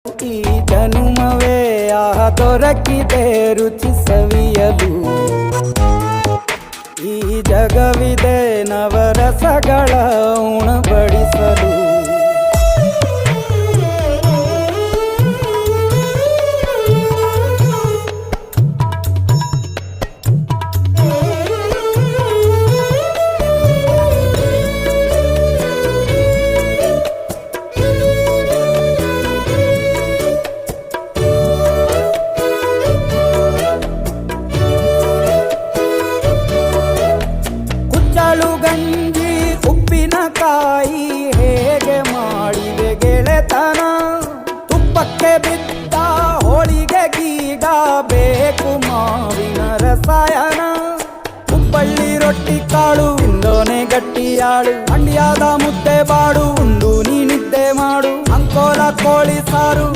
ಈ ಜನುಮವೇ ದೊರಕಿದೆ ರುಚಿ ಸವಿಯಲು. ಈ ಜಗವಿದೆ ನವರಸಗಳ ಉಣಬಡಿಸಲು. ಗಂಜಿ ಉಪ್ಪಿನಕಾಯಿ ಹೇಗೆ ಮಾಡಿದೆ ಗೆಳೆತನ. ತುಪ್ಪಕ್ಕೆ ಬಿದ್ದ ಹೋಳಿಗೆ ಗೀಗ ಬೇಕು ಮಾವಿನ ರಸಾಯನ. ಹುಬ್ಬಳ್ಳಿ ರೊಟ್ಟಿ ಕಾಳು ಇಂದೋನೆ ಗಟ್ಟಿಯಾಳು. ಮಂಡ್ಯದ ಮುದ್ದೆ ಬಾಡು ಉಂಡು ನೀ ನಿದ್ದೆ ಮಾಡು. ಅಂಕೋಲ ಕೋಳಿ ಸಾರು